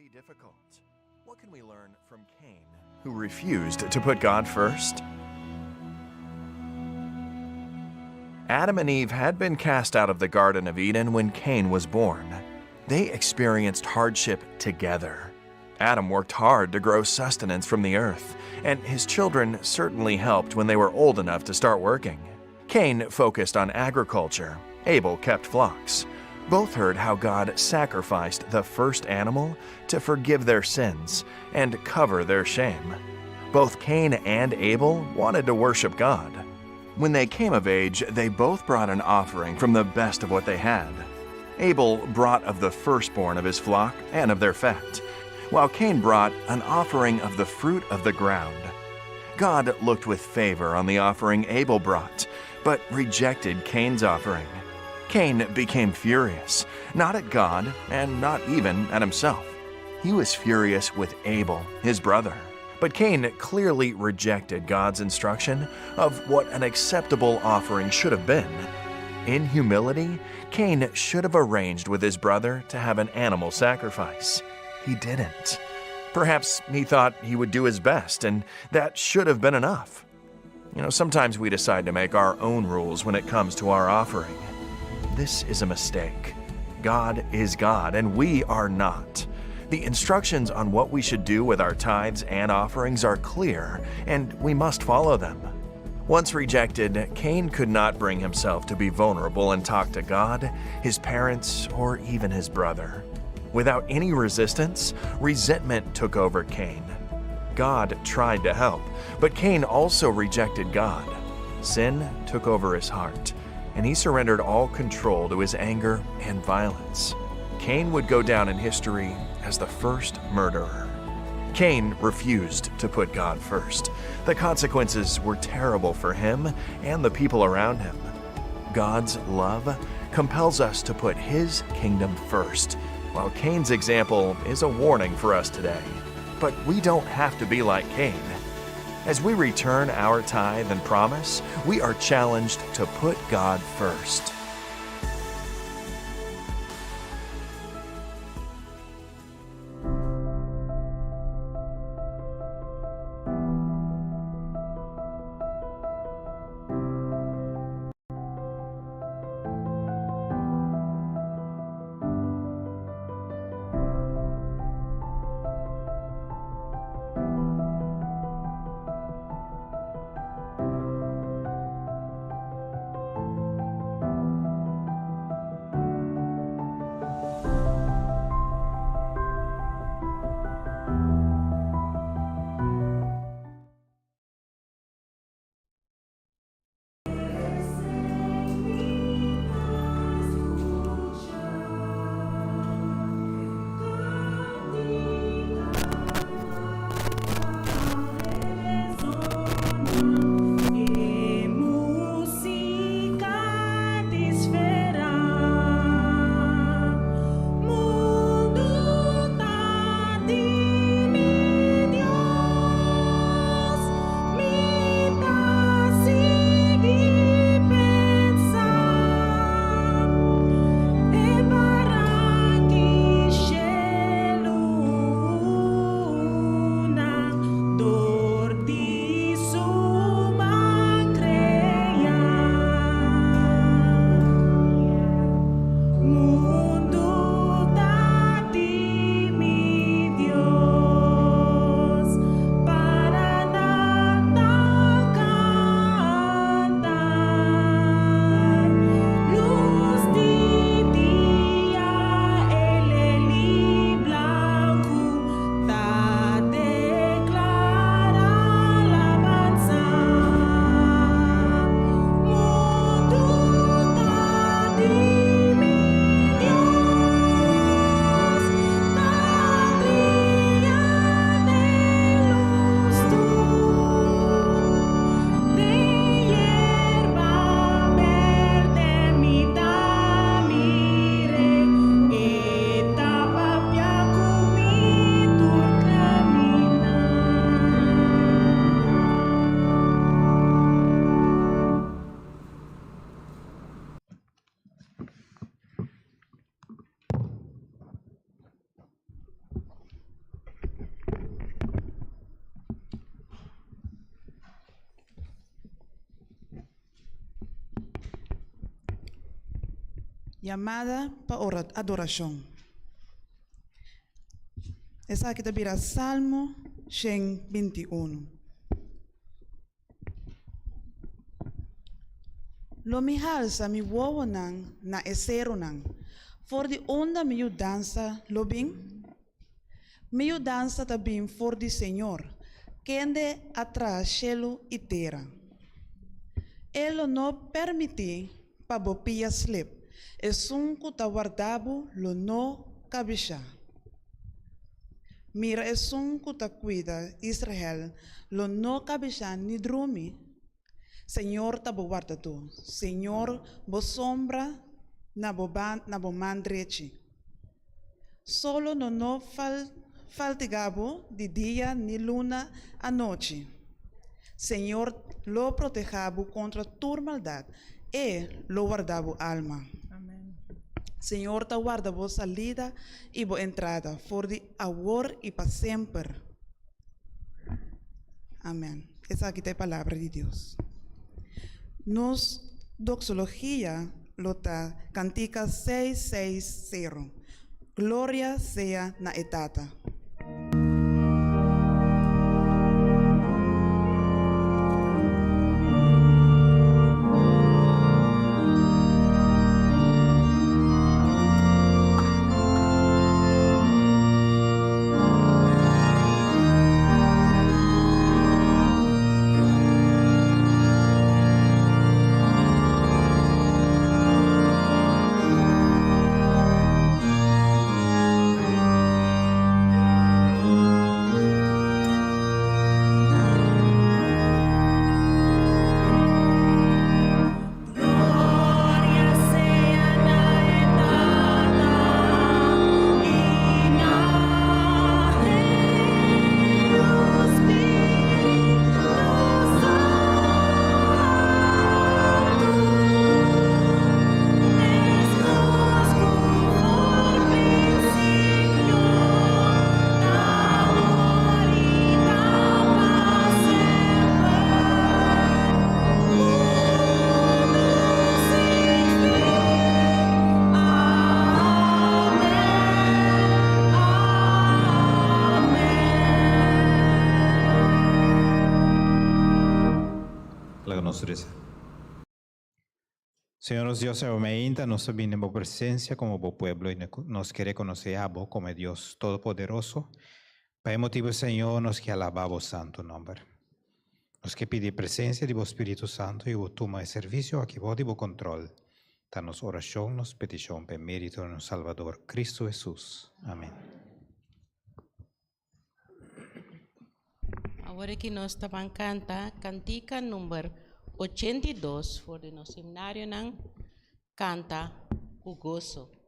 be difficult. What can we learn from Cain, who refused to put God first? Adam and Eve had been cast out of the Garden of Eden when Cain was born. They experienced hardship together. Adam worked hard to grow sustenance from the earth, and his children certainly helped when they were old enough to start working. Cain focused on agriculture. Abel kept flocks. Both heard how God sacrificed the first animal to forgive their sins and cover their shame. Both Cain and Abel wanted to worship God. When they came of age, they both brought an offering from the best of what they had. Abel brought of the firstborn of his flock and of their fat, while Cain brought an offering of the fruit of the ground. God looked with favor on the offering Abel brought, but rejected Cain's offering. Cain became furious, not at God and not even at himself. He was furious with Abel, his brother. But Cain clearly rejected God's instruction of what an acceptable offering should have been. In humility, Cain should have arranged with his brother to have an animal sacrifice. He didn't. Perhaps he thought he would do his best, and that should have been enough. Sometimes we decide to make our own rules when it comes to our offering. This is a mistake. God is God, and we are not. The instructions on what we should do with our tithes and offerings are clear, and we must follow them. Once rejected, Cain could not bring himself to be vulnerable and talk to God, his parents, or even his brother. Without any resistance, resentment took over Cain. God tried to help, but Cain also rejected God. Sin took over his heart, and he surrendered all control to his anger and violence. Cain would go down in history as the first murderer. Cain refused to put God first. The consequences were terrible for him and the people around him. God's love compels us to put His kingdom first, while Cain's example is a warning for us today. But we don't have to be like Cain. As we return our tithe and promise, we are challenged to put God first. llamada para adoración. Esa aquí te Salmo 121. Lo mi halsa mi wowo na esero for di onda mi dança lo bing. Mi dança tabim for di Senhor, kende atrás cielo e terra. Ele não permite para bopia slip, e sunco ta guardabo lo no cabisha. Mira e sunco ta cuida Israel, lo no cabisha ni drumi. Senhor ta bo guarda tu, Senhor bo sombra na bo mandrechi. Solo no faltigabo de dia ni luna a noite. Senhor lo protejabo contra tu maldade e lo guardabo alma. Amén. Senhor ta guarda bo salida e bo entrada, for de agora e para sempre. Amém. Essa aqui é a palavra de Deus. Nos doxologia lota cantica 660. Glória sea na etata. Señor Dios, aumenta nuestra bendita presencia como pueblo y nos quiere conocer a vos como Dios Todopoderoso. Para el motivo, Señor, nos que alabamos santo nombre. Nos que pide presencia de vos Espíritu Santo y vos toma el servicio aquí vos de vos control. Danos oración, nos petición, per mérito de nuestro Salvador, Cristo Jesús. Amén. Ahora que nós estaban canta cantica número 82 for de nosso seminário nang canta o gozo.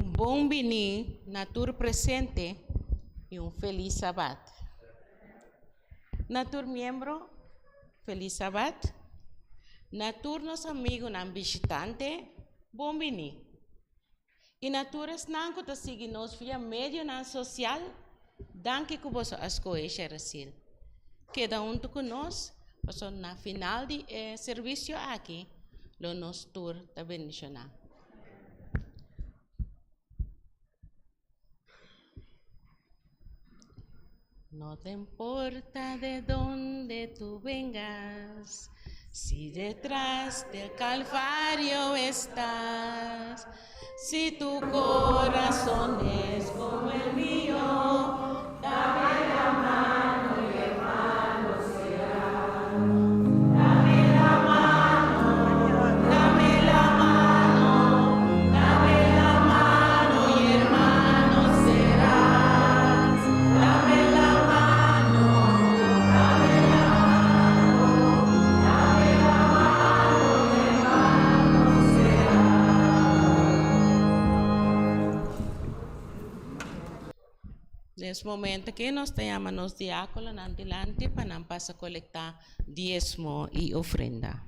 bom bini, natur presente y un feliz sabat. Natur miembro, feliz sabat. Natur nos amigo nan visitante, bom bini. E naturas nanco ta sigi nos via medio nan social, danke que vos escoge recil. Queda junto conosco, paso na final de servicio aqui, lo nos tour ta bendicionar. No te importa de dónde tú vengas, si detrás del Calvario estás, si tu corazón es como el mío, dame la mano y hermano será. Dame la mano, dame la mano, dame la mano y hermano serás. Dame la mano, dame la mano, dame la mano y hermano serás. Es momento que nos llaman los diáconos adelante para pasar a colectar diezmo y ofrenda.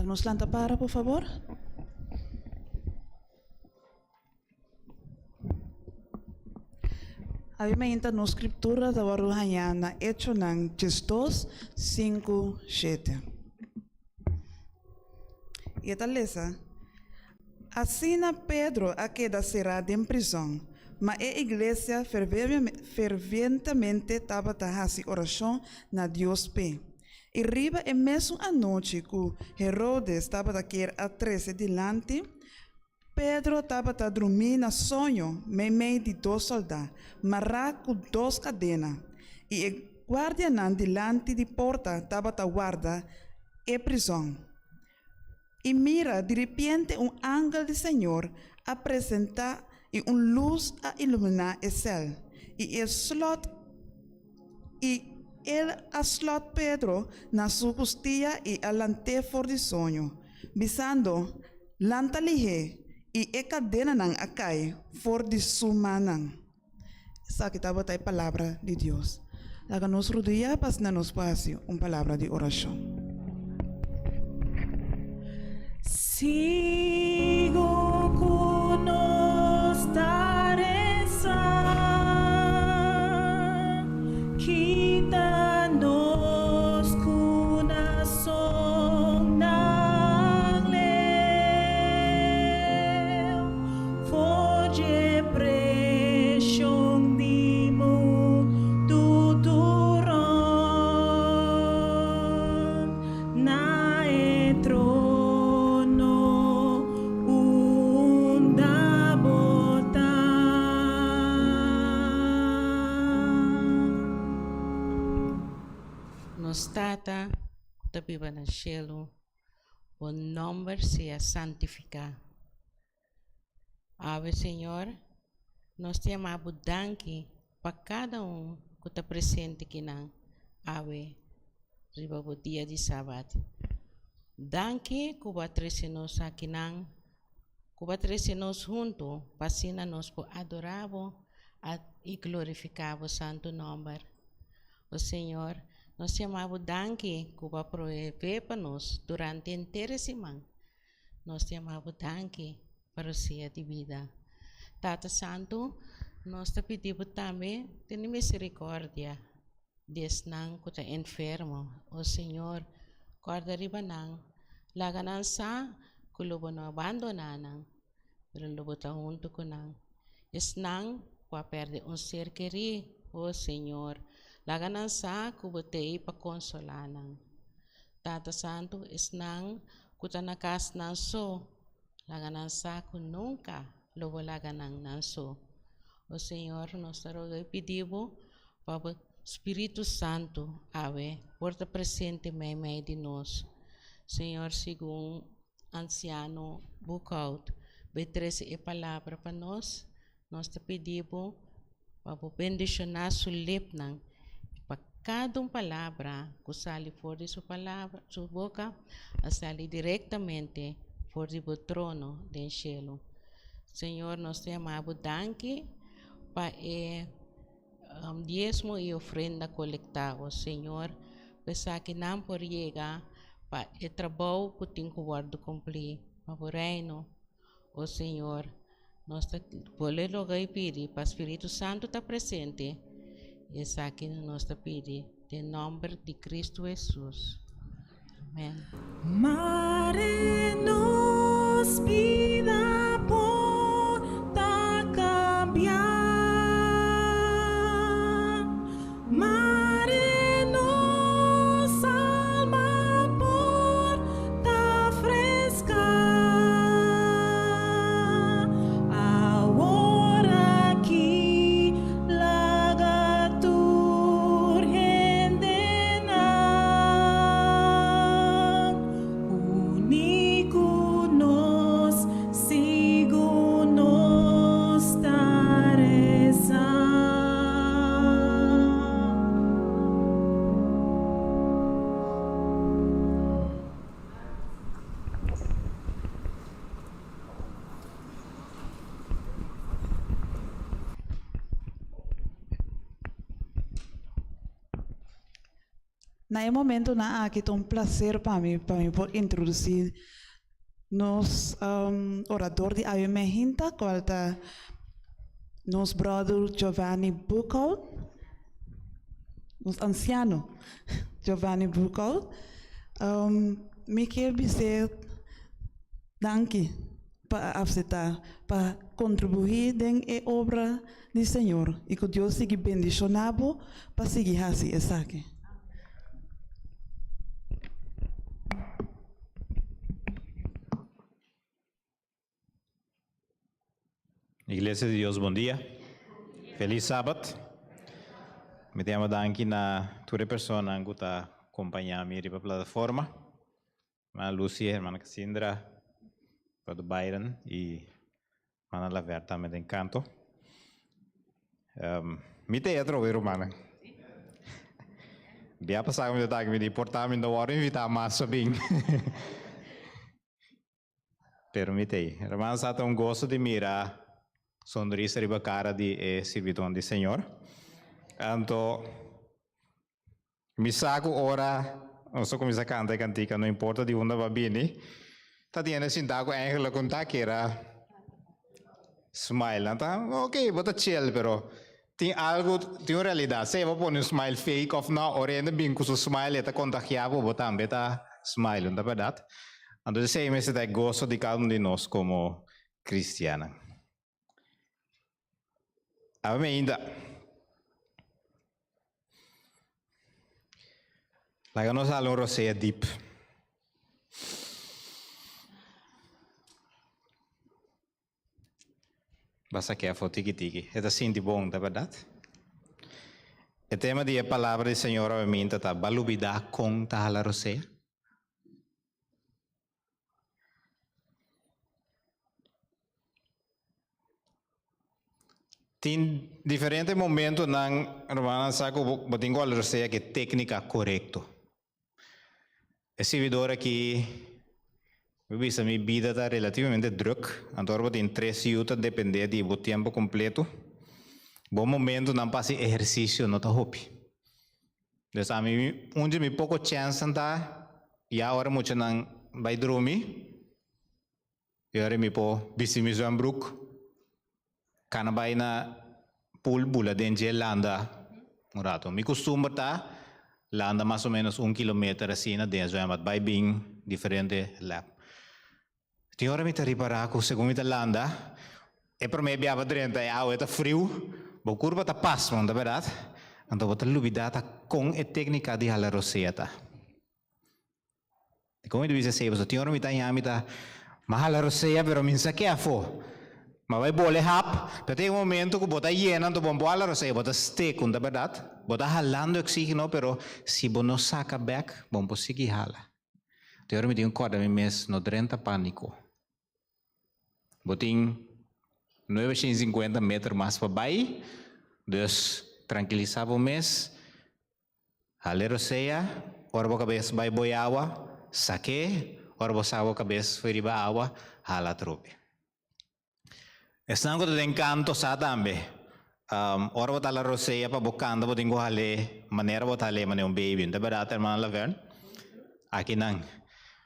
Nos lanta para, por favor. Havimento na escritura da Waruhayana, Hecho ng Jesus 5:7. E esta lesa, assim na Pedro a queda será de prisão, mas a igreja ferventemente estava a oração na Deus Pai. E riba e mesmo a noite que Herodes estava aqui a 13 delante, Pedro estava a dormir na sonho, meio de 2 soldados, marrado com 2 cadenas. E o guardião delante de porta estava a guardar a prisão. E mira, de repente, ángel do Senhor apresenta e luz a iluminar o céu. E el slot ele aslot Pedro na sua costia e alante for de sonho, bisando lantalihe e a cadena nang acai for de sumanang. Essa aqui estava a palavra de Deus. Laga nos rodeia pas na nos espaço palavra de oração. Sigo. Sigo con Nos tata, que viva no cielo, o nombre sea santificado. Ave, Senhor, nós te amamos danke para cada que está presente aqui na Ave, riba o dia de sábado. Danke que vai trazer nós aqui na, que vai trazer nós junto, para assim nós por adorar e glorificar o santo nome. O Senhor, nós te amamos danke que vai prover para nós durante a inteira semana. Nós te amamos danke para o dia de vida. Tata Santo, nós te pedimos também, tenha misericórdia desse não que está enfermo. O Senhor, guarda riba não, laga não sa, que lobo não abandona não, pero lobo está junto com não. Esse não vai perder ser querido, o Senhor, laga não sa, que botei para consolar não. Tata Santo, esse não que está na casa não só, laga não sa, que nunca lobo laga não só. O Senhor, nós te rogamos e pedimos para o Espírito Santo, Ave, porta presente em meio de nós. Senhor, segundo anciano Bucaut, betrece a palavra para nós te pedimos para bendicionar sua lepna, para cada palavra que sai fora de sua boca, a sair diretamente fora do trono do cielo. Senhor, nós te amamos, danke para diezmo e ofrenda colectado, Senhor, pensar que não por chegar para o trabalho que tem que guardar cumprir, para o reino, o Senhor, nós podemos logo pedir para o Espírito Santo estar presente, e essa que nós te pedimos, em nome de Cristo Jesus. Amém. Mare nos vida porta cambiar. Mare nos alma porta frescar. Agora que laga turgente único nos sigo nos tareza. Nesse momento, aqui é um prazer para mim por introduzir nos orador de Ave Mehinta, qual é nos brother Giovanni Bucaut, nos anciano Giovanni Bucaut. Me quero dizer danke para aceitar, para contribuir na obra do Senhor e que Deus siga bendicionado para seguir assim essa aqui. Iglesia de Dios, bom dia. Feliz sábado. Me chamo Danki na tua persona que está acompanhando a minha plataforma. A Lucia, a irmã Cassandra, o Byron e a Ana Laverta também de Encanto. Me teatro, vero, mano? Dia passado me dá que me portar-me da hora invitar mais bem. Permitei. Irmã, sabe gosto de mirar sonrisa riba cara de servitore di Signore. Então, mi saco ora, non so come si canta e cantica, non importa di onde va bene, sta tiene sindaco eigenlijk conta che era smile, ok, bota chill però, tem algo, tem una realidad, se va pone un smile fake of no, ora ende bin con su smile eta contagiavo, bota ambeta smile, non è verdad? Entonces, sei mese da gozo di cada uno di nos como cristiana. Ainda. Laga nos alun rosea deep. Basta careful, tiki tiki. É assim de bom, da verdade? O tema da palavra do Senhor obviamente está balubida com tahala rosea. Tem diferentes momentos na romana saco botinho a rosea que técnica correto. Esse vidor aqui, eu vi a minha vida está relativamente druk, então eu tenho 3 minutos depender do tempo completo. Bom momento não passe exercício não tá hopi. Então a mim onde me pouco chance tá e a hora muito não vai dormir. E agora me po bisimi zoambroek. Kana vai na pool bula dentro landa um rato. Me costuma tá landa mais ou menos 1 kilometer assim na dentro, mas vai bem diferente lap. Tem hora me tá reparar que segundo me tá landa, é para mim biava dentro é água tá frio, bo curva tá passo, não é verdade? Então vou ter lubidata com a técnica de hala roseta. Como eu disse sempre, tem hora me tá em tá mahal rosea, pero minsa que a fo. Mas vai bole rap, pero tem momento que bota llenando bom bola rosea, bota steak, não é verdade? Bota halando oxígeno, pero se você não saca back, bom pode seguir hala. Tem hora me tem corda me mês no 30 pânico. Botin 950 metros mais para baixo, dus tranquilizava o mês, halero seia, ora a cabeça vai boi água, saque, ora você a cabeça foi riba água, hala trope. Estão com o encanto sa também, ora você a roseia para bocanda, você tem que hale, maneira você hale, maneira baby, não é verdade, irmã Laverne? Aqui não.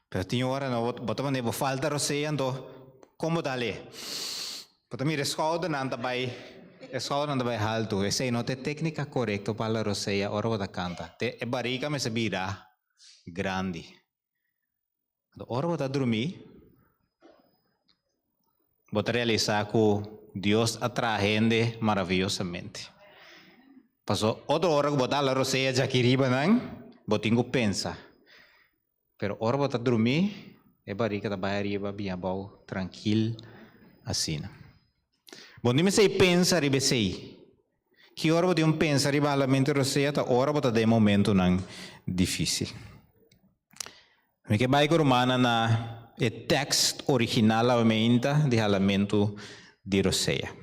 Pero tinha hora não, você maneira falta roseia, então como dale? Porque me escolta nanta vai, escolta nanta vai alto. Essa é a técnica correta para a roseia ora você canta. Te barriga me se vira grande. Ora você dormir, você realizar que Deus atrai gente maravilhosamente. Passou outra hora que você a roseia já que riba não, você tem que pensar. Pero ora você dormir é barriga da barriga bem bom, tranquilo, assim. Bom, nem sei pensar e sei. Que hora você pensa riba a mente roseia, tá hora você tem momento não difícil. Me que vai romana na o texto original obviamente de halamento de roseia.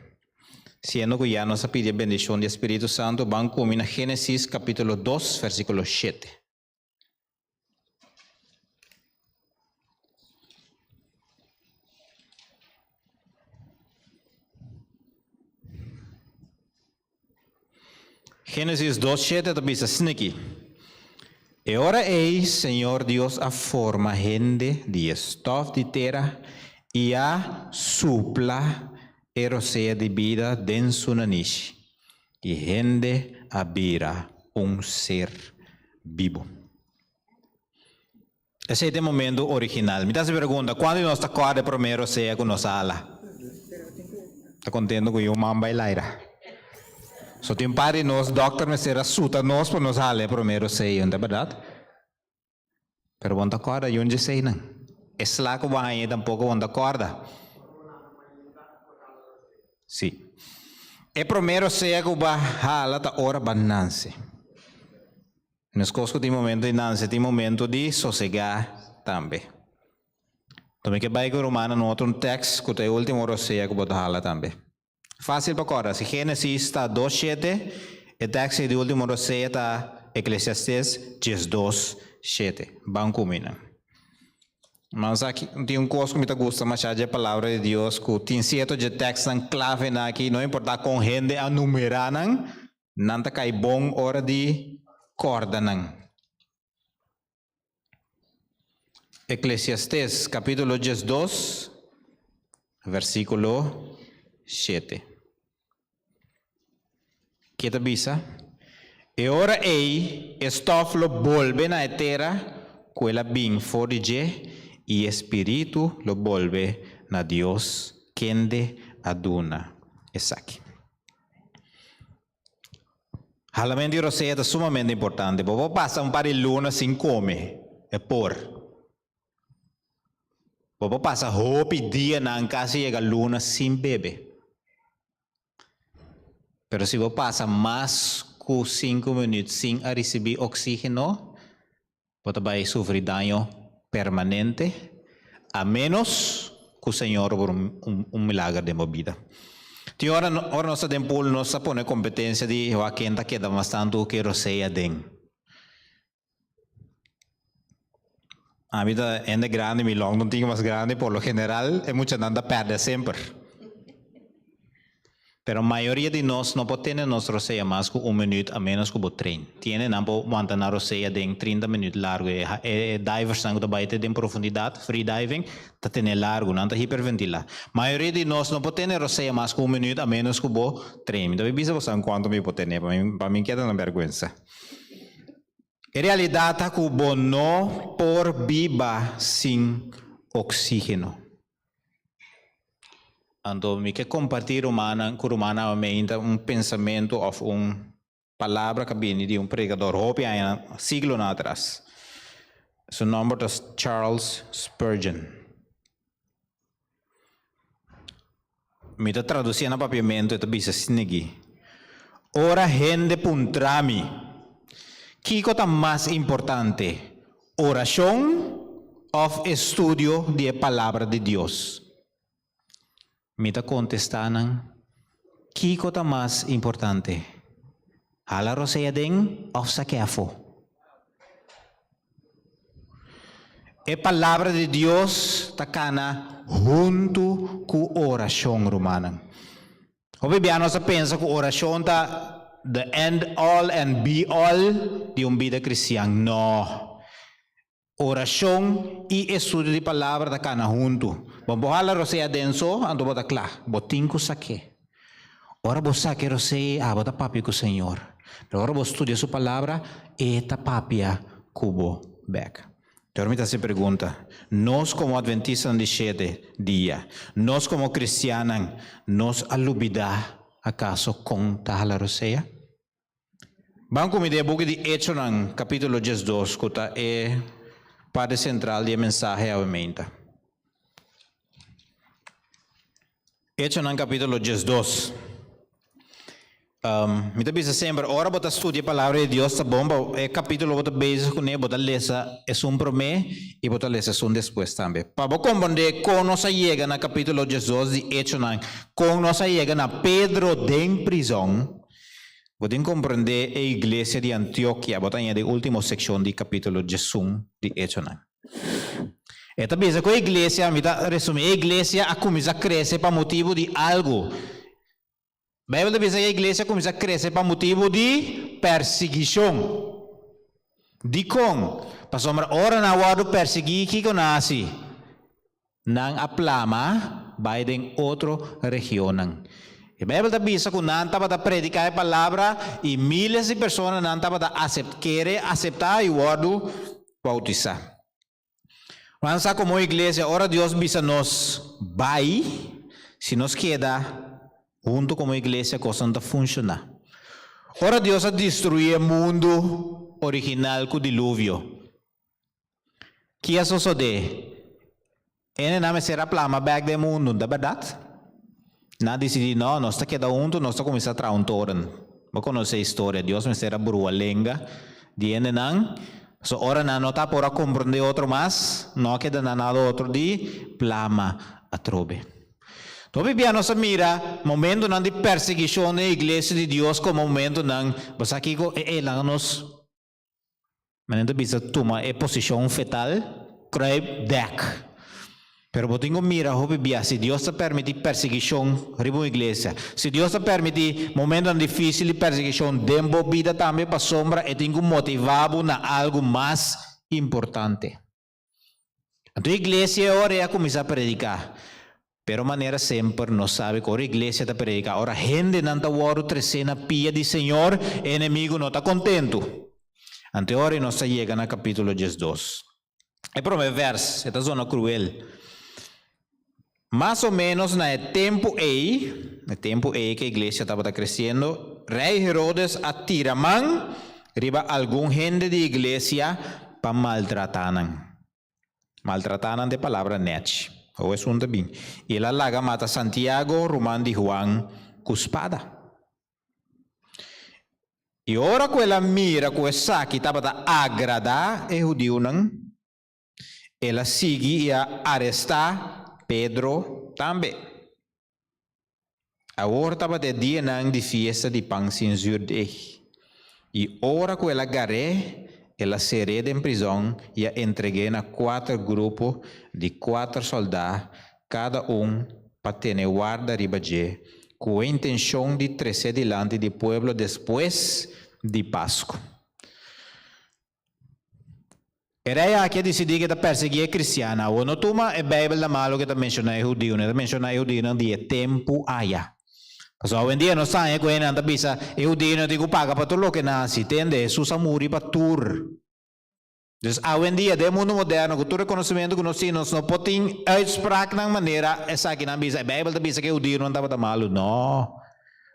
Sendo que já nos pide a bendição do Espírito Santo, vamos comigo na Gênesis capítulo 2, versículo 7. Gênesis 2:7 diz assim aqui. E ora ei, Senhor Deus, a forma gente de estof de terra e a supla e roseia de vida denso nanish. E gente abira ser vivo. Esse é o momento original. Me dá essa pergunta, quando nós está quase primeiro roseia com nossa ala? Está contente com o mamba e laira? So tem parte nós, doctor, me será suta nós para nos hale primeiro sei, não é verdade? Pero quando acorda, eu não sei não. É lá que vai tampouco quando acorda. Sim. É primeiro sei que vai hala da hora bananse. Nas coisas tem momento de nanse, tem momento de sossegar também. Também que vai que romana no outro texto, que é o último hora sei que vai hala também. Fácil para agora. Se Gênesis está 2:7, o texto de último roseia está Eclesiastes 2:7. Banco mina. Mas aqui tem coisa que me gusta mais a palavra de Deus que tem certo de texto em clave aqui, não importa com gente a numerar não tá cai bom hora de corda não. Eclesiastes capítulo 2, versículo 7. Que te avisa? E ora ei, estoflo volve na terra, quella bin forige, e espírito lo volve na Deus, quende aduna. Essa aqui. Halamento de roseia é sumamente importante. Vou passar um par de luna sem comer, é por. Vou passar roupa e dia na casa chega luna sem beber. Pero se você passa mais que 5 minutos sem receber oxígeno, você vai sofrer dano permanente, a menos que o Senhor por milagre de uma vida. Então, ora nossa tempo, nossa põe competência de o quem está queda bastante o que roceia den. A vida é grande, mi long, não tinha mais grande, por lo general, é muito nada perde sempre. Pero a maioria de nós não pode ter nosso roceia mais que 1 minuto, a menos que o treino. Tiene não pode manter na roceia de 30 minutos largo. Divers não vai ter em profundidade, free diving, está tendo largo, não está hiperventilar. A maioria de nós não pode ter roceia mais que 1 minuto, a menos que o treino. Então, bisa você quanto me pode ter, para mim queda na vergonha. Em realidade, que o não por viva sem oxígeno. Então, me quer compartilhar com humanamente pensamento ou palavra que vem de pregador, houve há siglo atrás. Seu nome é Charles Spurgeon. Me está traduzindo papiamento e está dizendo assim: ora gente puntrami, que é mais importante, oração ou estudio de palavra de Deus? Me está contestando, que é mais importante, hala roseia den ou saqueafo? A palavra de Deus está cana junto com a oração romana. Obviamente, nós pensa que a oração está the end all and be all de uma vida cristã. Não. Oração e estudo de palavra da cana junto. Vamos falar roseia denso, ando bota claro. Botinco saque. Ora vos saque roseia, bota papi com o Senhor. Pero ora vos estudia sua palavra, eta papia cubo beca. Então me se pergunta, nós como adventistas de 7 dias, nós como cristianos, nós alubida acaso com tal roseia? Vamos comigo o book de Hechos, capítulo 12, que é parte central da mensagem à mente. Hechos capítulo 12. Me diz sempre, ora bota estudia a palavra de Deus, tá bom? É capítulo bota base com ele, bota lesa é um promê e bota lesa é um depois também. Para compreender como nós chega no capítulo 12 de Hechos, como nós chega na Pedro de prisão, podem compreender a igreja de Antioquia, bota aí a última secção do capítulo 11 de Hechos. Esta vez com a igreja, me dá resumir, a igreja a começar a crescer para motivo de algo. A Bíblia diz que a igreja começa a crescer para motivo de perseguição. De como? Para sombra, ora na hora perseguir que nasce. Nang aplama, vai em outra região. A Bíblia diz que não está para predicar a palavra e milhares de pessoas não estão para querer aceitar e o ordo bautizar. Mas como igreja, ora Deus visa nos vai, se nos queda junto como igreja, coisa não funciona. Ora Deus a destruir o mundo original com o dilúvio. Que é sucede? Ele não será plama back do mundo, não é verdade? Não decidi, não, nós está queda junto, nós está começando a trazer um torrent. Vou conhecer a história, Deus me será brua lenga, de não. So ora não está por compreender outro mais, não queda nada outro de plama a trobe. Então, bem, nós mira momento de perseguição na igreja de Deus como momento não, você aqui ela nos, mas não bisa toma é posição fetal, crave deck. Pero botingo mira, bem, se Deus te permite perseguição riba a igreja, se Deus te permite momento difícil de perseguição, dembo vida também para sombra e tenho motivado na algo mais importante. Então a igreja ora é começar a predicar. Pero maneira sempre não sabe que a igreja está predicando. Ora, gente não está o trecena pia de Senhor, inimigo não está contento. Ante ora nós chega no capítulo 12. É para o verso, esta zona cruel. Mais ou menos no tempo que a igreja estava crescendo, rei Herodes atira mão, riba algum gente de igreja para maltratar. Maltratar de palavra net. O é um também. E ela laga mata Santiago, Román de Juan, com espada. E ora quella mira que saki estava a agradar e judeu não, ela sigue a arrestar Pedro também. Agora estava de dia não de festa de pão sem judeu. E ora que ela agarré, ela será em prisão e a entreguei na 4 grupos de 4 soldados, cada para ter guarda ribaje, com a intenção de trazer delante do povo depois de Páscoa. Era aqui decidir que está perseguir cristiana, ou não toma a Bíblia da malo que está mencionando judeu, está mencionando judeu no dia tempo aya. So, hoje em dia não sabe que ainda bisa judeu não digo paga para tudo que nasce, entende? Susa muri para tur. Dus hoje em dia, de mundo moderno, com todo o conhecimento que nós temos, não podem uitspraak na maneira essa que não bisa. A Bíblia bisa que judeu não estava malo, não. A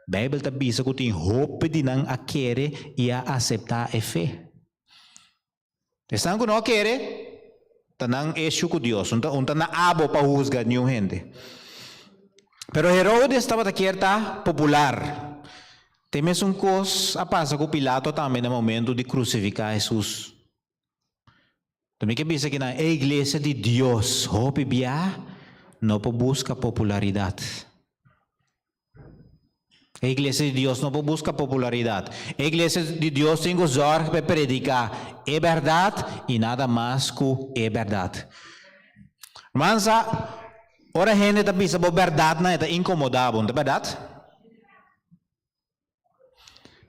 Bíblia bisa que tem hope de não querer e a aceitar a fé. Estão que não querer, tá não eixo com Deus, não tá na abo para juzgar nenhuma gente. Pero Herodes estava aqui popular. Tem mesmo coisa a passar com Pilato também no momento de crucificar Jesus. Também que pensa que na igreja de Deus, hope bia, não busca popularidade. A igreja de Deus não busca popularidade. A igreja de Deus tem que zorg para predicar é verdade e nada mais que é verdade. Mas ora gente está pensando que verdade não é incomodado, não é verdade?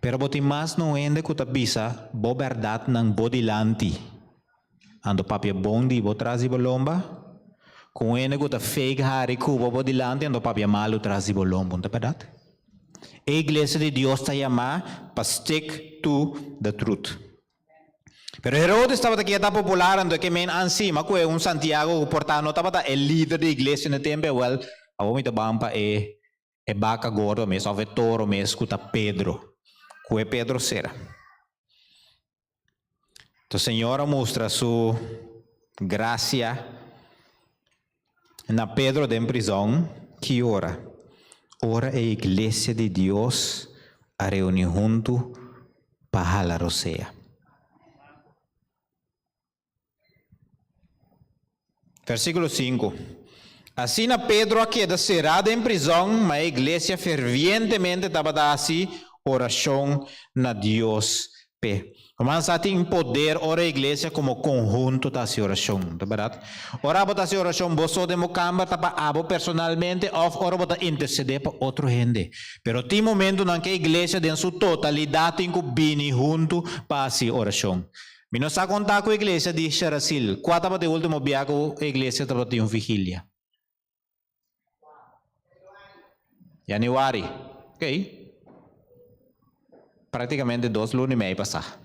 Pero botem mais não ainda que está pensando que verdade não é dilante. Ando papel bom de botar de lomba, com ainda que está fake hari cuba dilante, ando papel malo traz de lomba, não é verdade? A igreja de Deus está chamada para stick to the truth. Pero Herodes estava aqui popular, ando que men ansima, que é Santiago, portanto, estava o líder da igreja no tempo, well, a homem da bampa é vaca gordo mesmo, é toro mesmo, escuta Pedro, que é Pedro será. Então, o Senhor mostra sua graça na Pedro de prisão, que ora a igreja de Deus a reunir junto para a roceia. Versículo 5. Assim na Pedro queda cerrada em prisão, mas a igreja fervientemente estava assim, oração na Deus. Mas tem poder ora a igreja como conjunto da oração, tá verdade? Ora bota a oração, você de mocamba tapa abo personalmente, ou ora bota interceder para outro gente. Pero tem momento na que a igreja em sua totalidade tem que vir junto para a oração. Me não está contar com a igreja de Xerasil. Qual estava de último dia a igreja estava de vigília? Januário, ok? Praticamente 2 lunes e meio passar.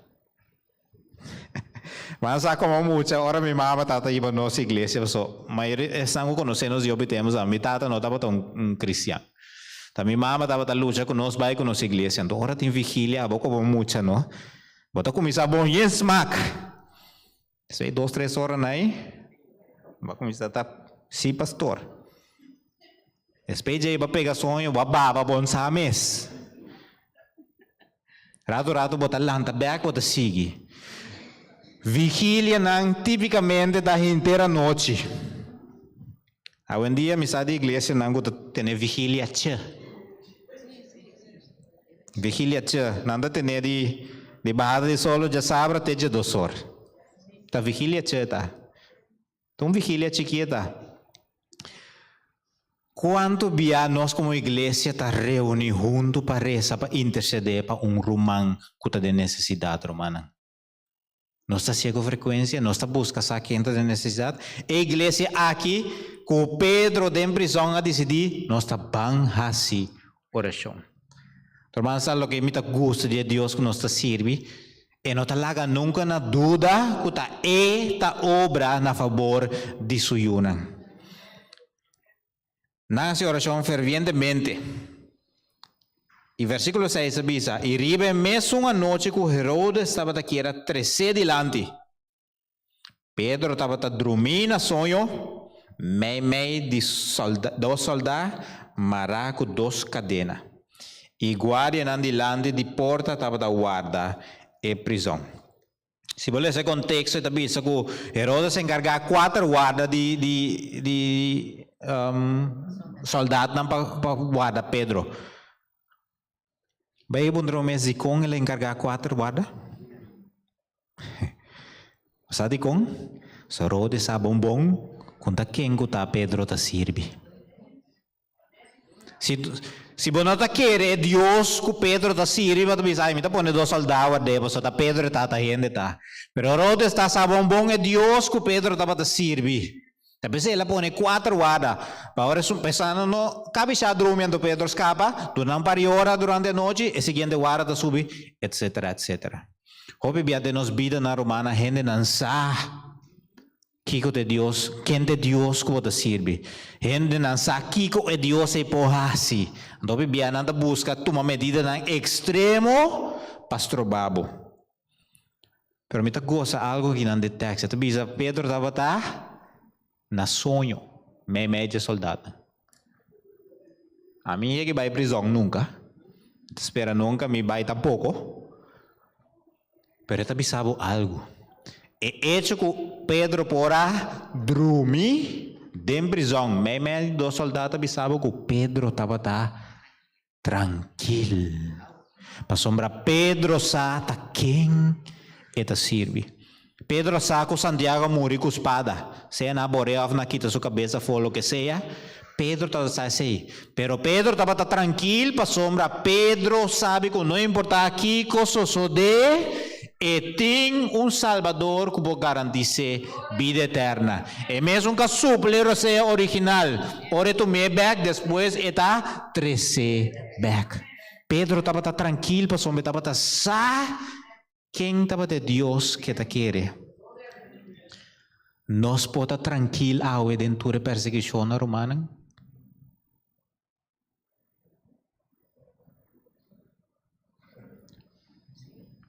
Mas como muita hora minha mãe estava indo na nossa igreja, mas estamos conhecendo os obtemos a minha tata não estava tão cristã. Também minha mãe estava lutando conosco, vai com a nossa igreja. Então hora tem vigília, a boca muita, não? Bota começar bom e smack. Isso aí 2, 3 horas aí, vai começar a estar sim pastor. Depois aí vai pegar sonho, vai baba bom sames. Rato bota lanta back, bota sigue. Vigília não tipicamente da inteira noite. Hoje em dia, missa da igreja não tem vigília tchê. Vigília tchê, não tem de barra de solo já sabe até de 2 horas. Tá vigília tchê tá. Então vigília chiquita. Quanto via nós como igreja está reunir junto para rezar, para interceder para romano que está de necessidade romana. Nós está chegando frequência, nós está buscando quem está de necessidade. A igreja aqui, com Pedro de prisão a decidir, nós está bem assim oração. Então, sabe o que me gosta de Deus que nós está servindo? E não está lá nunca na dúvida que está obra na favor de sua yuna. Nessa oração fervientemente. E versículo 6 avisa, e ribe mesmo uma noite que Herodes estava aqui, era 13 delante. Pedro estava dormindo na sonho, meio de 2 soldados, mará com 2 cadenas. I guardie nan di lande di porta estava da guarda e prisão. Se volesse contexto, também isso que Herodes se encarga 4 guarda de soldados para guarda Pedro. Bem, bom drome se com ele encarga 4 guarda. Sabe com? Se Herodes sabe bom, conta quem que tá Pedro tá sirve. Se você não quer é Deus que Pedro está sirva, você sabe, me põe 2 soldados depois, tá Pedro está gente tá. Pero Herodes está sabendo bom é Deus que Pedro está servir. Talvez ele põe 4 guardas. Agora pensando no cabe já dormindo Pedro escapa, durante um par de horas durante a noite, e seguinte guarda subir, etc, etc. Hoje de nos vida na romana, gente não sabe. Kiko de Deus, quem de Deus que você serve? Gente não sabe Kiko é Deus e porrasi. Então, bia nada busca tomar medida na extremo, pastor babo. Pero me gosta algo que não detecta. Tu bisa Pedro estava na sonho, média soldado. A mim é que vai prisão nunca. Espera nunca, me vai tampouco. Pero tu bisa algo. E hecho que Pedro porá dormir dentro da prisão. Mas 2 soldados pensavam que Pedro estava tranquilo. Para sombra Pedro sabe quem está serve. Pedro sabe que Santiago morreu com espada. Se na boreia na quita sua cabeça for o que seja. Pedro estava assim. Pero Pedro estava tranquilo. Para sombra Pedro sabe que não importa aqui coisa só de e tem Salvador que pode garantir vida eterna. E mesmo que supler seja original, ora tu me back, depois está 13 back. Pedro estava tranquilo, para sombra estava sa quem estava de Deus que te quer. Nós podemos tranquilo ao dentro da perseguição romana.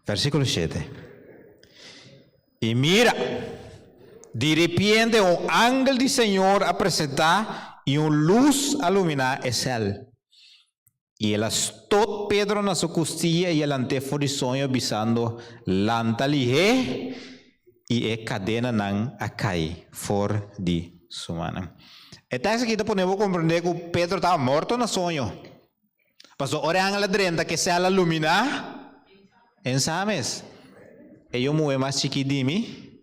Versículo 7. E mira, de repente um ángel do Senhor apresentar e uma luz iluminar o céu. E ele estou Pedro na sua costilha e ele antefou de sonho avisando lantalihe e a cadena não a cai fora de sua mão. E tá aqui podemos compreender que Pedro estava morto no sonho. Passou o ángel drenta que se ela iluminar. Ensames, eu moe mais chiquidimi,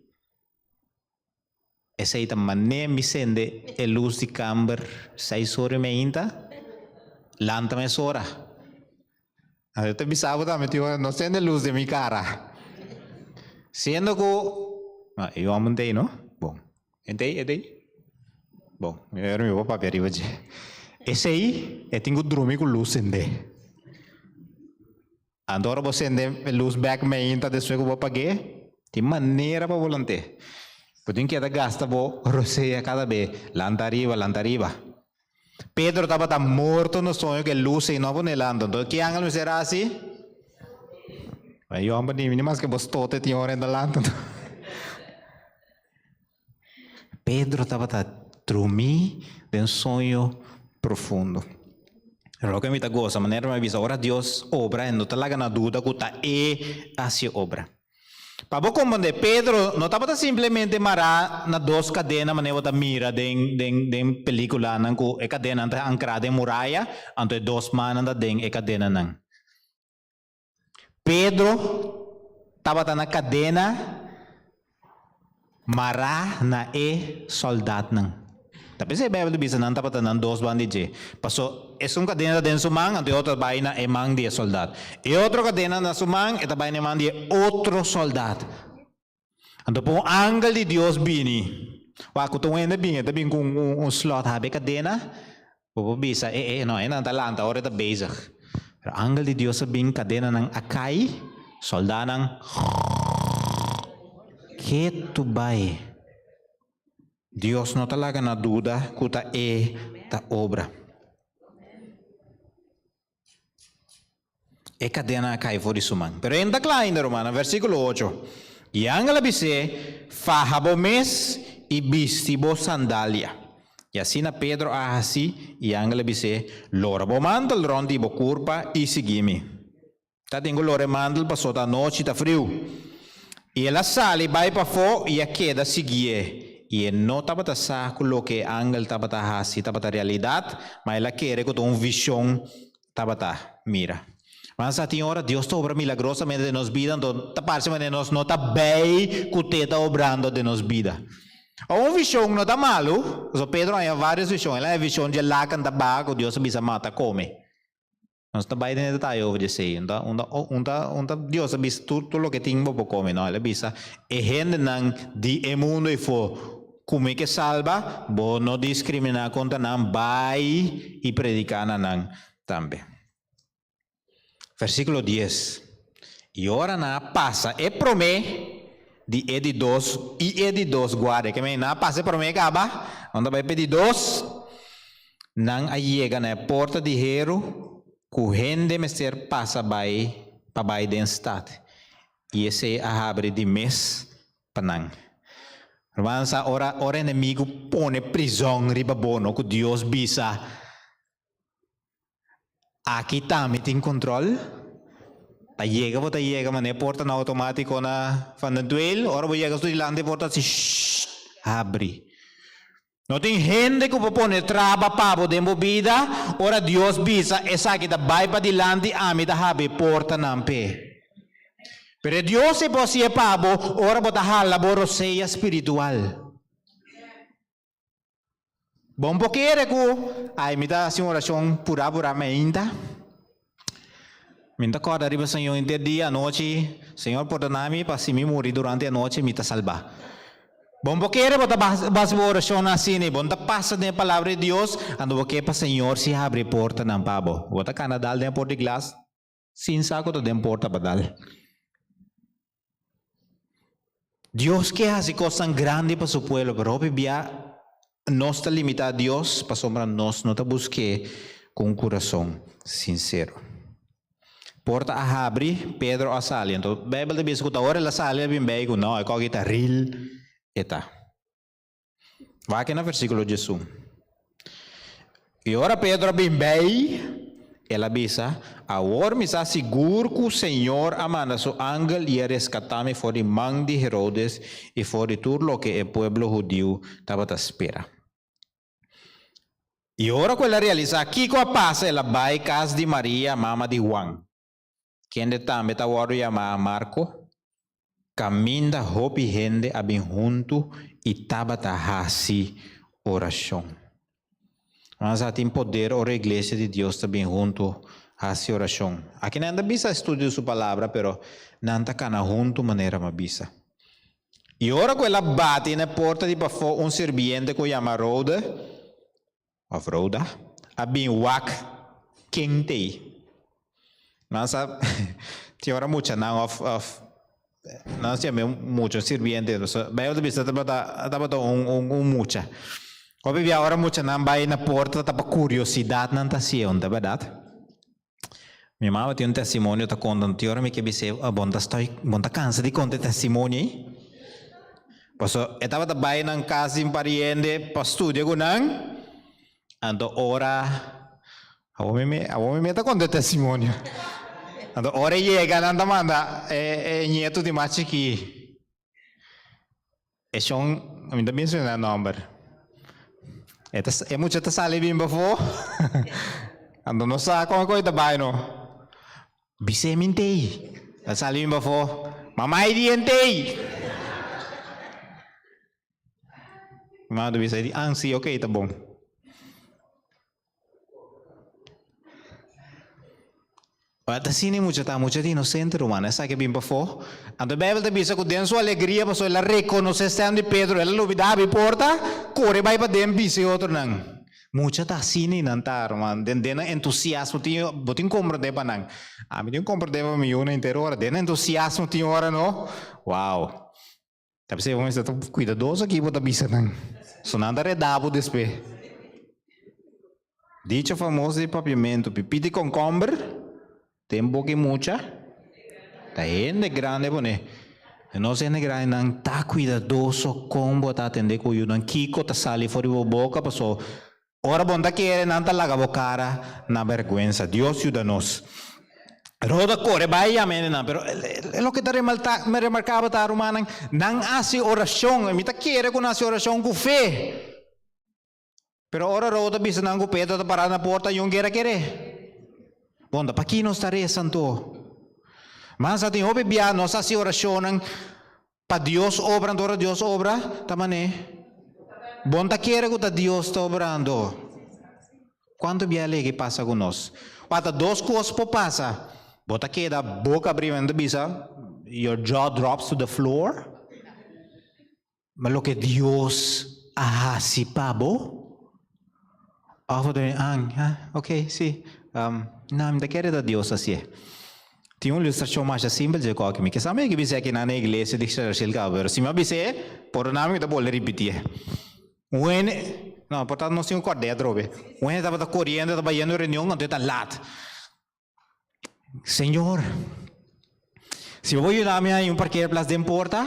essa aí também me sende a luz de câmara 6 horas e meia, lanta mais hora. Eu te bisavo também, não sende a luz de minha cara. Sendo que, eu aumentei, não? Bom, entei? Bom, eu era meu papel arriba de. Esse aí, eu tenho que dormir com luz sende. Agora você tem luz back meinta depois que eu paguei, de maneira para volante. Porque que gasta bo roseia cada vez, lantariba. Pedro estava morto no sonho que luz e não vonelando. Então que ángel será assim? Aí eu amo de mim, mas que você tote tinha hora ainda lá. Pedro estava dormir de um sonho profundo. Lo que me está goza, maneira me avisa, ora Deus obra, não está lá na dúvida que está assim obra. Para você compreender, Pedro não estava simplesmente marado na 2 cadenas, maneira da mira de película, não que a cadena está ancrada em muralha, então 2 manos da den a cadena não. Pedro estava na cadena, marado na soldado não. Tapi saya Bible bisa nanti apa tanam 2 bandije. Paso esum cadena den sumang, ante outra baina emang dia soldado. E outro cadena na sumang, eta baina emang dia outro soldado. Ante po ángel de Deus bini. Wa kutung ende bini, tapi com slot habe cadena. Po bisa no, ena talanta ora ta bezig. Pero ángel de Deus bini cadena nang akai, soldado nang que tu vai. Deus não está lá na dúvida que está obra. E cadena cai fora de sumang. Pero ainda claro ainda, Romana, versículo 8. E angela bise, fahabo mes e bistibo sandália. E assim na Pedro assim, e angela disse, lora bo mandal rondi bo curpa e seguimi. Tá tenho lora mandal passou da noite tá frio. E ela sale vai para fora e a queda seguie. E não estava a saco lo que angel estava a assim, estava a realidade, mas ela quer que uma visão estava a mira. Mas a tinha hora Deus está obrando milagrosamente de nos vida, então parece que nós não está bem que te está obrando de nos vida. Uma visão não está malo, so Pedro tem várias visões, ela é a visão de lá que está bago, Deus bisa mata come. Nós está bem dentro detalhe over dizer, Deus bisa tudo o que tem para comer, não, ela bisa e gente não de mundo e for como que salva, bo não discriminar contra não vai e predicar não também. Versículo 10. E ora na passa e promete de Edi 2 e Edi 2 guarda que me na passa e promete acaba, onde vai pedir 2 não chega na porta de Hero que gente mester passa para vai den stad. E esse abre de mês para não. Irmãos, ora inimigo põe prisão riba bono que Deus bisa. Aqui também tem controle. Ta chega, mas é porta na automático na van de duel. Ora vou chegar de lande porta se abre. Não tem gente que põe traba para de vida. Ora Deus bisa essa aqui da vai para dilante a me da abre porta na pé. Pero Dios se posee pabo, ora bota hala boroseia espiritual. Bom poquere ko, ai me dá assim oração pura ainda. Me dá corda riba Senhor em dia, noite, Senhor perdona-me para se me morrer durante a noite me tá salvar. Bom poquere bota bas oração assim, bom tá passa na palavra de Deus, ando porque para Senhor se abre porta na pabo. Bota canadal na porta de glass, sin saco to den porta badal. Dios que hace cosas grandes para su pueblo, pero vivía no está limitado a Dios, para sombra nos no te busque con un corazón sincero. Porta a abrir, Pedro a salir. Entonces, Bible de biscuit ahora la sale bien bem, no, é que está real, eta. Vai aqui no versículo de Jesus. E ora Pedro bem bem, ela avisa, agora me está seguro que o Senhor amanda seu ángel e rescatar-me fora de mão de Herodes e fora de tudo o que o povo judeu estava à espera. E ora que ela realiza, aqui com a passa, ela vai à casa de Maria, mama de Juan. Quem também está agora chamado Marco, caminha hopi gente a bem junto e estava a fazer oração. Mas tem poder, a igreja de Deus também junto a essa oração. Aqui não anda bisa estudo sua palavra, pero não anda cana junto maneira ma bisa. E ora que ela bate na porta de bafo serviente que chama Roda, a bem wak quente. Mas tem hora muita não não se chama muito serviente, bem outra bisa tava muita. Como via ora muito não vai na porta, tava curiosidade não tá assim, tá verdade? Minha mãe tem testemunho, tá contando, tem hora me que disse, bom tá cansa de contar testemunho. Passou, estava da vai na casa de pariente, para estudar com não, ando ora, a homem me tá contando testemunho. Ando ora chega, não manda, nieto de machiqui. É só a mim também suena número. É muito que sale bem bafo. Ando não sabe como coisa vai no. Bise mintei. Sale bem bafo. Mamãe dientei. Mando bise di sim, ok, tá bom. Até sini muito inocente, romana, essa que bem bafo. Ando bem da bisa com denso alegria, passou ela reconhece estando de Pedro, ela lo vida abre porta, corre vai para dentro bisa outro não. Muita tá sini nantar, man, dena entusiasmo tinha, botin compreender para não. A mim tem compreender para mim uma inteira hora, dena entusiasmo tinha hora não. Uau. Tá pensando vamos estar cuidadoso aqui bota bisa não. Sonando redabo despe. Dicho famoso de papiamento, pipiti com comber. Tempo que mucha, tá ainda grande, bone. E nós é negra não tá cuidadoso como tá atender com o não kiko tá sali fora da boca passou. Ora bom tá querer não tá laga a cara na vergüenza. Deus ajuda-nos. Roda corre vai amém não, pero é o que tá me remarcava tá romana não hace oração, me tá querer com hace oração com fé. Pero ora roda bisa não com pé tá parado na porta e quer querer. Bom, para aqui nós tá rezando. Mas ating hobi biya no sa si orasyon pa Dios obra ora Dios obra tamane. Bonta quiere que Dios está obrando. Quanto biya legi passa com nós? Pata dos coisas po passa. Bota queda boca abrindo bisa, your jaw drops to the floor. Mas lo que Dios ahasi pabo. Ako din okay, sim. Não, me quer da Deus assim. Tinha uma ilustração mais simples de qualquer que sabe que bisa aqui na igreja de Xerxil Caber. Se me bisa, por nome que vou repetir. Não, portanto nós tínhamos corda drobe. When estava correndo, estava indo reunião, então está lat. Senhor, se eu vou ajudar-me em parquear place de porta,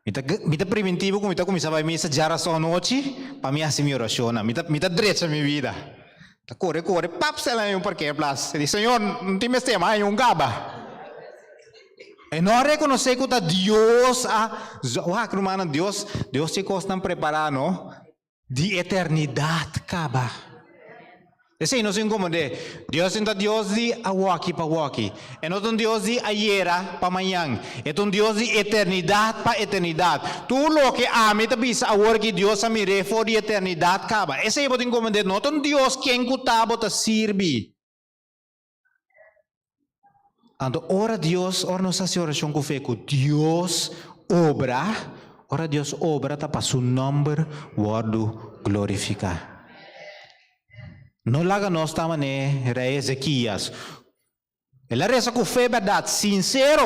me tá preventivo como tá começava a missa já a sua noite, para mim assim me oraciona, me tá direito a minha vida. Tá corre, pap, sei lá em parquear place. Diz, Senhor, não tem mais tema, em gaba. E não reconhecer que Deus, hermano, Deus te costa preparar, não? De eternidade, caba. Esse não se incomode. Deus é Deus de awaki para awaki. É não um Deus de ayera para amanhã. É um Deus de eternidade para eternidade. Tu lo que ame te bisa awor que Deus me refere de eternidade caba. Esse é o incomode. Não um Deus quem cutabo te sirve. Então, ora Deus, ora nossa oração com fé que Deus obra. Ora Deus obra tá para seu nome guardo glorificar. Não laga nós também rei Ezequias. Ela reza com fé verdade, sincero.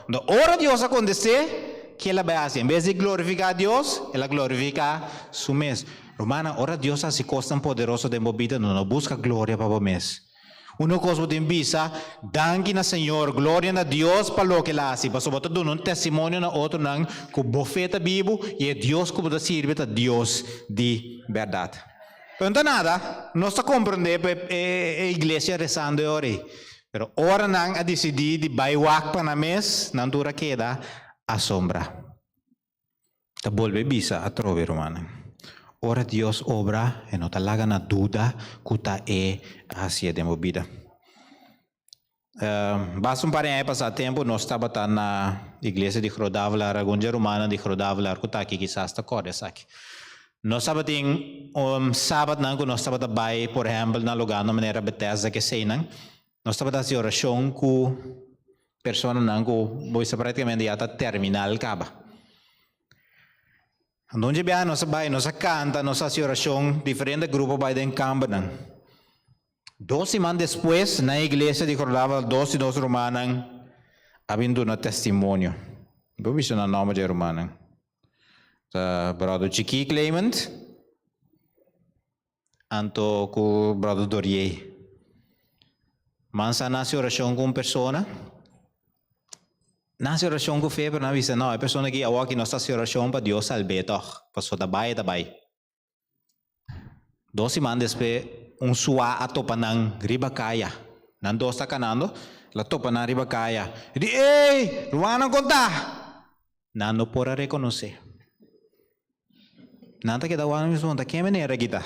Então, ora Deus acontecer, que ela vai assim, em vez de glorificar Deus, ela glorifica su mês. Romana, ora Deus assim costa poderoso de movida, não busca glória para o mês. Uma coisa que visa, dangue na Senhor, glória a Deus para o que ela faz. Mas sobretudo um testemunho na outro não, que o bofeta vivo e é Deus que pode servir a Deus de verdade. Então nada, nós está compreendendo a igreja rezando hoje. Pero ora não a decidir de baiwak para na mês, não dura queda a sombra. Tá volve bisa a trove romana. Ora Deus obra e não tá laga na dúvida que tá assim de movida. Basta parem passar tempo, nós estava na igreja de Crodavlar, a gunja romana de Crodavlar, que tá aqui quizás tá corre aqui. Nós estávamos sábado não, nós estávamos também, por exemplo, na lugar na maneira Bethesda que sei não, nós estávamos fazendo oração com pessoas não, que você praticamente já está terminal acaba. Onde bem nós canta, nós fazemos oração diferente grupo vai em campo não. 2 semanas depois na igreja de Cordava, 2 romanos, havendo um testemunho. Vou ver o nome de romano. Brother Chiqui Clement, anto com brother Dorier. Mansa nasce oração com pessoa, nasce oração com fé, pero não visa não, a pessoa que aqui nós está oração para Deus salve toch, passou da baia. 2 semanas depois sua atopanang ribacaya, nando está canando, la topanang ribacaya. Di, ei, ruana conta, nando por reconhecer. Nanta que dawan mismo da que maneira kita.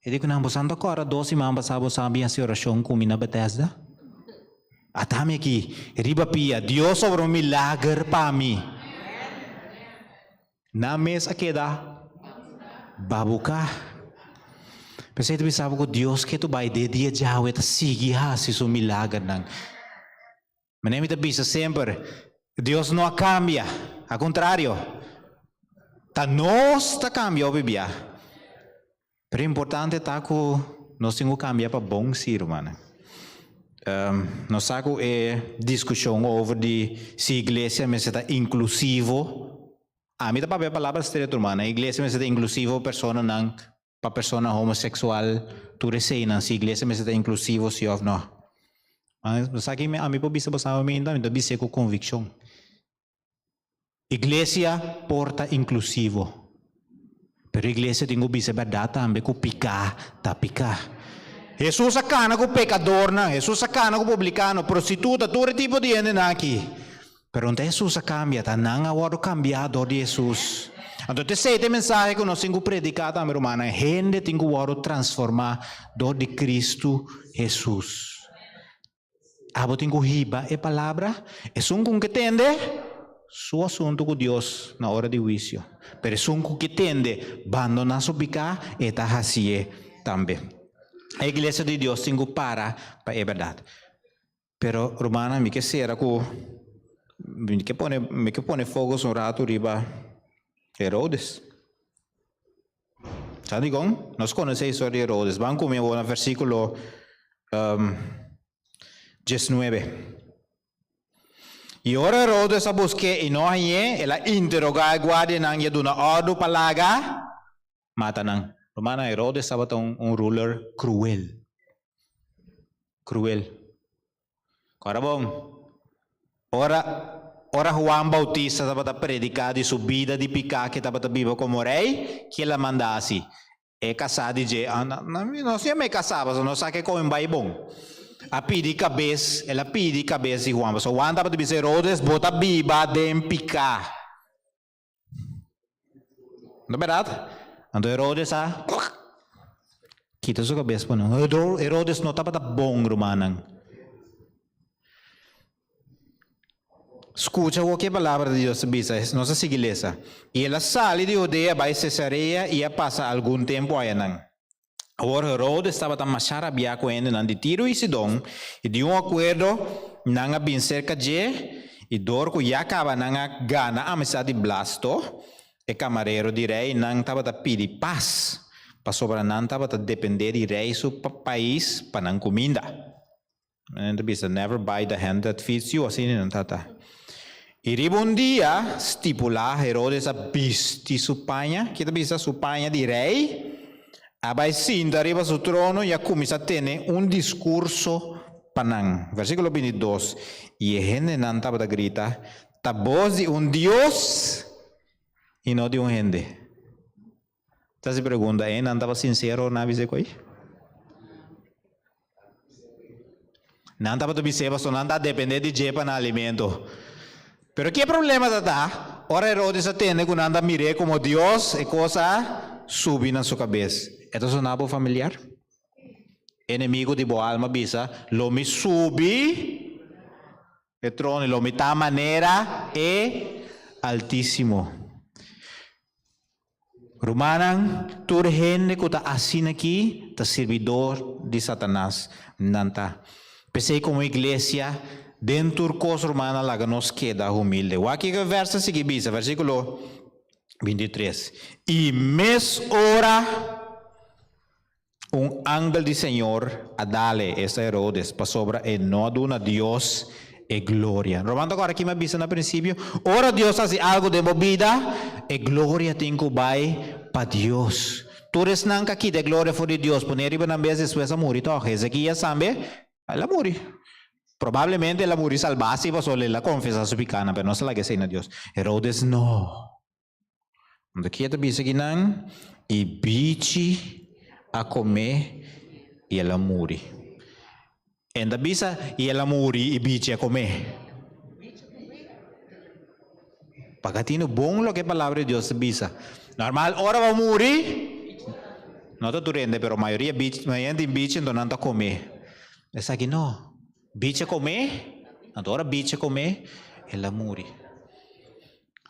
E digo não buscando agora 12 mambas sabo sabe a oração com mina Bethesda. Atame aqui riba pia Deus sobre um milagre para mim. Na mesa queda babuca. Pensei tu sabe que Deus que tu vai de dia já o eta sigi ha se su milagre não. Mas nem me bisa sempre Deus não cambia, ao contrário. Ta nós ta cambia bibia. Pero importante ta que nós temos que cambiar para bom ser humano. Nós saco discussão over de se a igreja me está inclusivo. A mim tá para a palavra estreita humana. A igreja me está inclusivo persona não para persona homossexual. Tu receina se a igreja me está inclusivo se ou não. Mas sabe que a mim por bisa passar me ainda me bisa com convicção. Iglesia porta inclusivo. Pero iglesia tengo bisa verdade também com picar, tá picar. Jesus sacana com pecador na, Jesus sacana com publicano, prostituta, todo tipo de gente aqui. Pero onde Jesus cambia, tá não agora cambiado de Jesus. Então, essa mensagem que nós temos predicado, minha irmã, a gente tem que transformar do de Cristo Jesus. Abo tem que riba a palavra, é um com que entende seu assunto com Deus na hora de juízo. Mas é um com que entende, abandonar seu pecado e tá assim também. A igreja de Deus tem que parar para a verdade. Pero, romana, me que será que me que pone fogo um rato riba Herodes. Sabe como? Nós conhecemos a história de Herodes. Vamos comer no versículo 19. E ora Herodes a buscar e não hanye, ela interrogar a guarda nang ia duna ordem palaga, mata nang. Romana Herodes estava um ruler cruel. Cruel. Agora bom. Ora Juan Bautista estava a predicar de sua vida de pecado que estava vivo como rei, que ela mandasse. É casado de nós não casava, não sabe como vai bom. A pedir cabeça, ela pede cabeça de Juan. So Juan estava dizendo Herodes bota biba de picar. Não é verdade? Então Herodes quita sua cabeça para não. Herodes não estava bom, romanang. Escucha o que a palavra de Deus diz, nossa igreja. E ela sai de Judea, vai a Cesareia e passa algum tempo aí. Agora Herodes estava tão macharabiado com ele de Tiro e Sidom, e de acordo, não bem cerca de, e dorco e acaba não gana a amizade de Blasto, e camareiro de rei não estava a pedir paz, para sobre não estava a depender de rei do país para não comida. And the never buy the hand that feeds you, assim não está. E um dia, estipular Herodes a bisti supanha, que bisa supanha de rei, abai sinta arriba su trono e começa a ter discurso panang. Versículo 22. E a gente não estava a gritar, a voz de Deus e não de gente. Então se pergunta, não estava sincero na visão aí? Não estava a dizer, só não está a depender de jepa no alimento. Pero que problema está? Ora Herodes atende quando anda mire como Deus e coisa sube na sua cabeça. Então é um nabo familiar. Inimigo de boa alma bisa, lo me subi, e trono, lo me ta maneira e altíssimo. Romanan, toda gente que está assim aqui, está servidor de Satanás. Nanta. Pensei como igreja, dentro do curso romano, lá nos queda humilde. O aqui que o verso seguinte, bisa, versículo 23. E mes ora, ángel do Senhor a dale essa Herodes para sobre e não aduna Deus e glória. Romano agora aqui me bisa no princípio, ora Deus faz algo de vida e glória tem que vai para Deus. Todos não aqui de glória for de Deus, poner riba na mesa después a morir, então Ezequiel sabe, ela morre. Probabilmente ela morre salvasse, mas só ela confessa su pecado, mas não se la que sei na Deus. Herodes não. Onde que está bisa aqui não? E bichi a comer e ela morre. Ainda bisa e ela morre e bichi a comer. Pagatino bom lo que a palavra de Deus bisa. Normal, ora vai morrer. Não está durante, pero a maioria de bichi não anda a comer. Essa aqui não. Bichi a comer, agora bichi a comer, ela morre.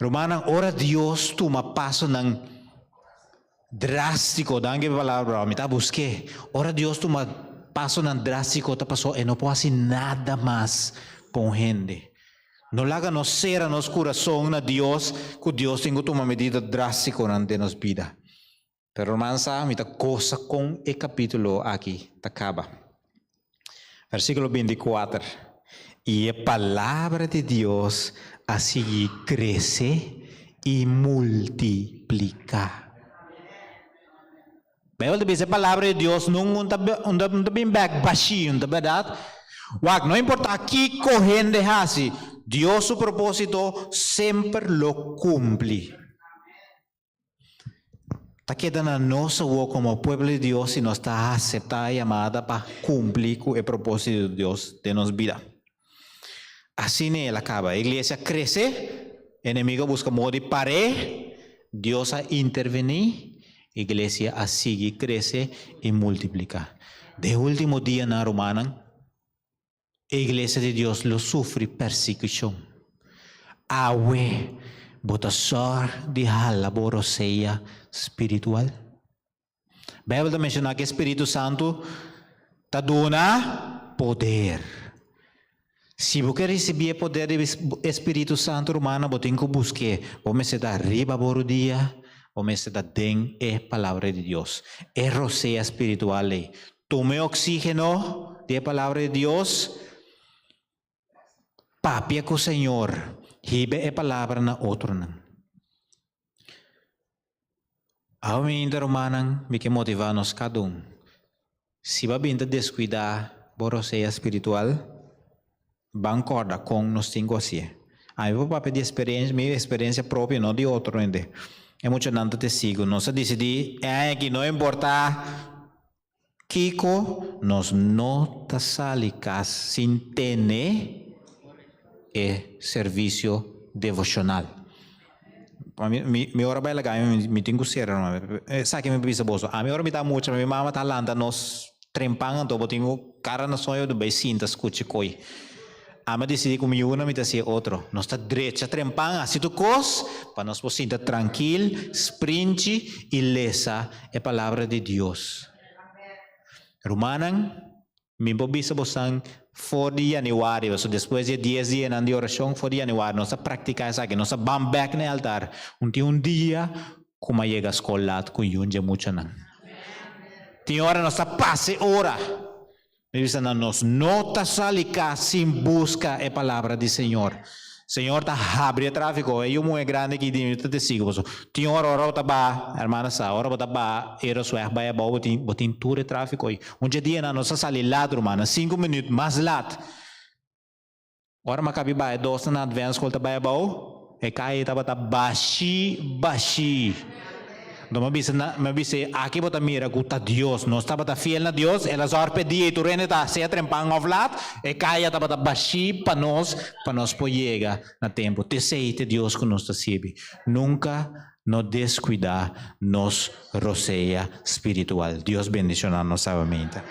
Romana, ora Deus toma passo nang drástico, dangue palavra, me tá busque. Ora Deus toma passo nang drástico, tá passou e não pode fazer nada mais com gente. Não laga nos cera nos coração na Deus, que Deus tem que tomar medida drástica na de nos vida. Pero romana, me tá coisa com o capítulo aqui, tá acaba. Versículo 24. E a palavra de Deus assim cresce e multiplica. Bem, a palavra de Deus não está bem baixinho, não é verdade? Não importa aqui correndo, Dios su propósito siempre lo cumple. Está quedando a nosotros como pueblo de Dios y nos está aceptada llamada para cumplir con el propósito de Dios de nuestra vida. Así ni él acaba. La iglesia crece, enemigo busca modo de parar, Dios a intervenir, iglesia a seguir, crece y multiplica. De último día en la romana, la iglesia de Dios lo sufre persecución. Awe, botasor de la boroseia espiritual. La Bíblia menciona que o Espírito Santo te dona poder. Se você quer receber o poder do Espírito Santo, romano, você tem que buscar. Você está arriba por dia, você está dentro da palavra de Deus. É roceia espiritual. Tome oxígeno da palavra de Deus. Papia com o Senhor. Ribe a palavra na outro. A minha romana, me que motivar nos cada Se vai bem descuidar, roceia espiritual, bancorda com nos cinco assim. Aí eu vou pedir experiência, minha experiência própria, não de outro ainda. É muito nada te sigo. Nós decidimos, que não importa, Kiko, nós não te salicas sem ter serviço devocional. Mi hora vai legal, me tenho que ser, sabe que me pisa bolso. A minha hora me dá muito, minha mama tá lá, nós trempando, então eu tenho cara na sonho do bem cinta, escute coi. A minha decidi com minha uma, me dá outro. Nós tá direita trempando, assim tu cos, para nós poder tranquilo, sprinte e lesa a palavra de Deus. Romanan, me bobisa bosan for de januário, so depois de 10 dias de oração, for de januário, nós praticar isso aqui, nós vamos back no altar. Um dia, como chega a escola, com yunja muito não. Tem hora nós passe hora. Nós não está salica sem busca a palavra do Senhor. Senhor está abrindo tráfico, eu muito grande que te sigo. Tem hora tá ba, hermana sa, hora tá ba, era sua ba ba botin tour tráfico. Dia na nossa sali lado, hermana, 5 minutos mais lado. Hora macabi ba 2 na advance colta ba ba, e cai tá baixi. Então, me disse, aqui bota mira guta Deus, não estava fiel na Deus, ela só pedia e tu rene tá se trempang of lat, e caia tá bota baixi para nós poder chegar na tempo. Te sei te Deus que nos recebe. Nunca nos descuidar nos roceia espiritual. Deus bendicionar nos novamente.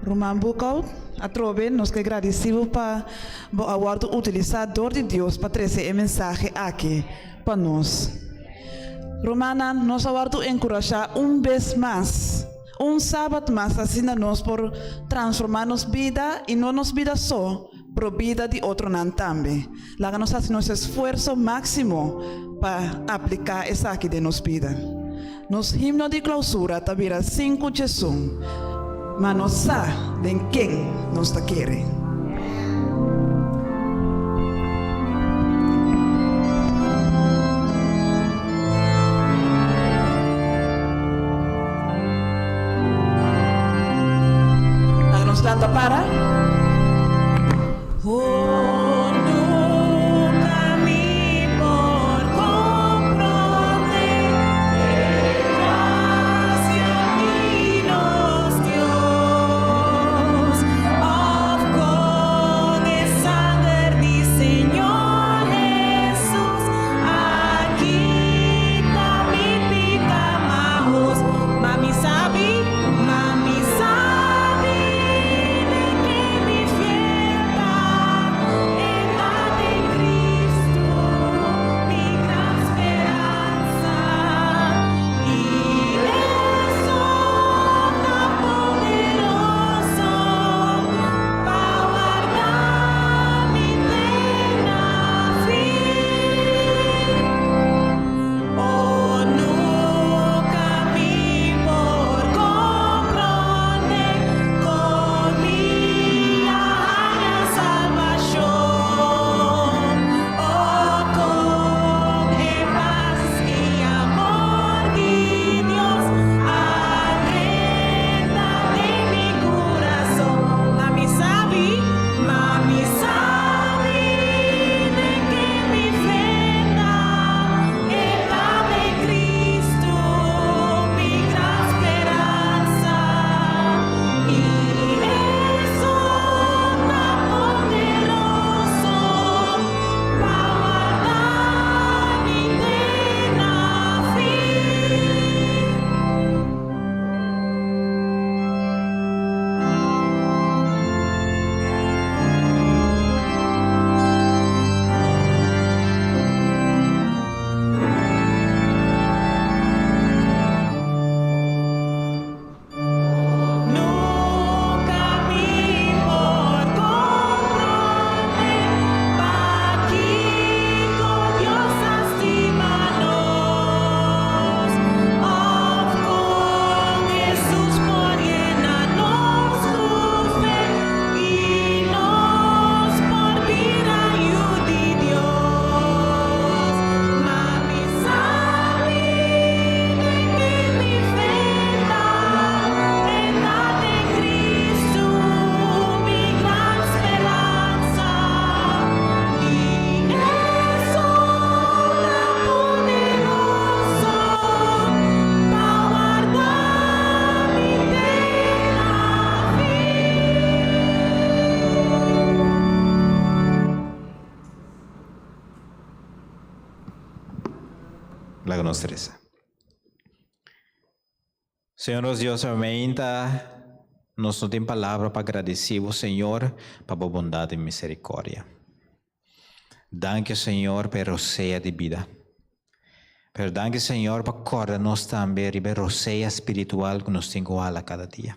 Roman Bukout, a trove, nos que agradecemos para o utilizador de Deus para trazer o mensagem aqui para nós. Romana, nós aguardo encorajar vez mais, sábado mais, assim nós por transformar nossa vida e não nossa vida só, para a vida de outro não também. Lá nós fazemos nosso esforço máximo para aplicar essa aqui de nossa vida. Nos himno de clausura tabira 5 Jesus. Mas não sabe em quem nos está querendo. Nos trata para. Mami sabe de Vamos rezar. Senhor nosso Deus, ainda nós não temos palavra para agradecer ao Senhor pela bondade e misericórdia. Danke, Senhor, pela roceia de vida. Danke, Senhor, para acordar nós também a roceia espiritual que nós temos a cada dia.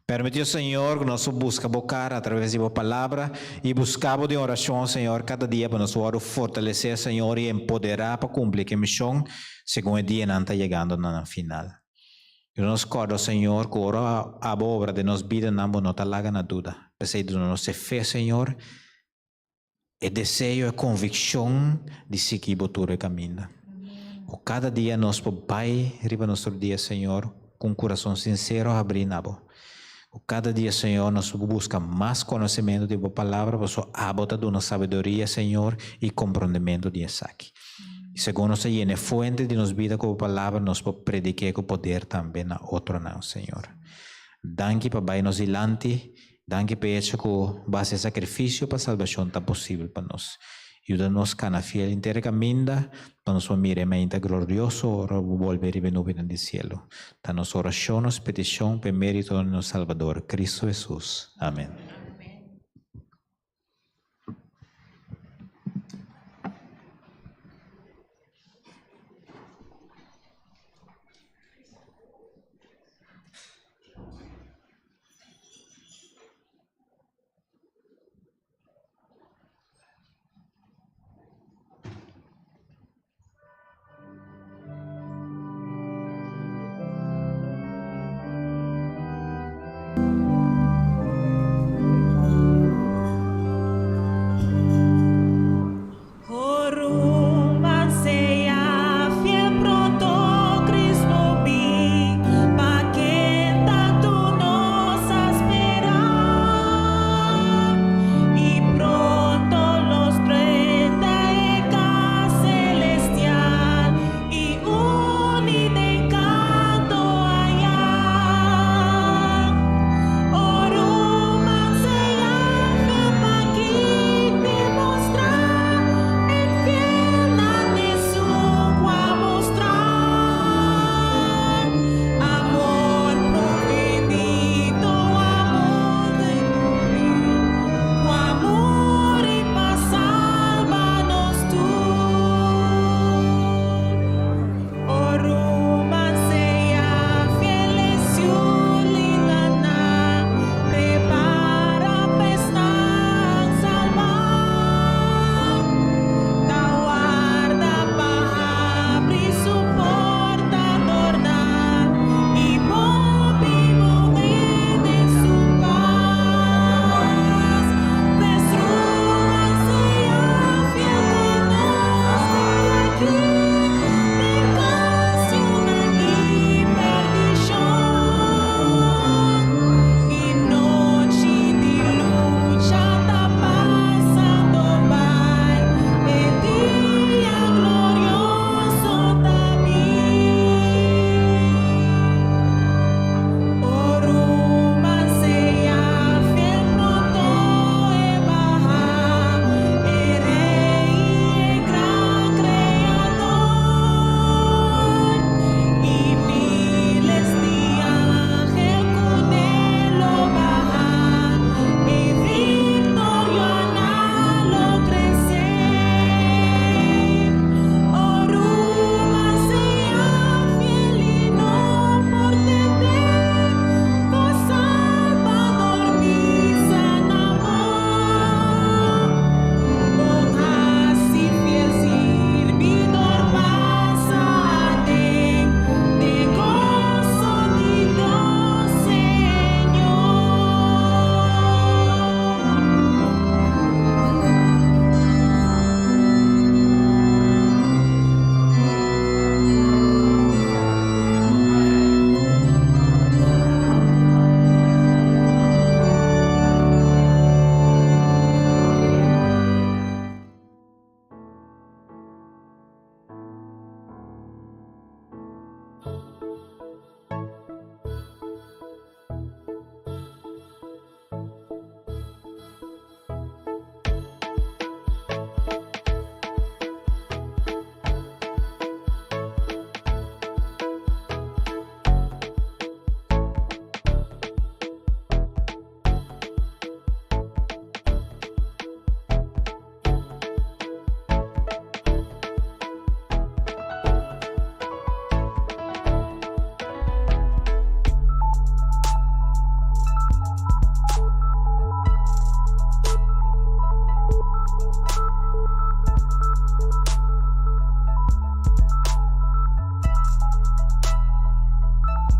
Permitiu, Senhor, que nós buscamos bocar através da palavra e buscamos de oração, Senhor, cada dia para nós fortalecer, Senhor, e empoderar para cumprir a missão, segundo o dia não está chegando no final. E nós acordo, Senhor, que a obra de nossa vida não está lá na dúvida. Precisa de nossa fé, Senhor, e desejo e convicção de seguir o teu caminho. Cada dia nós, Pai, riba nosso dia, Senhor, com coração sincero, abrir nabo. Cada dia, Senhor, nós buscamos mais conhecimento de tua palavra, para sua abota de uma sabedoria, Senhor, e compreendimento de Isaac. E segundo nossa llena fonte de nossa vida com a palavra, nós podemos predicar com poder também na outra não, Senhor. Danke para vai nos ilante, danke para isso que base sacrifício para a salvação está possível para nós. Ajuda-nos a fiel inteira caminha, para nós miramente glorioso, ora volver e venir no cielo. Da nossa oração, nossa petição, por mérito de nosso Salvador, Cristo Jesus. Amém.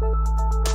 Thank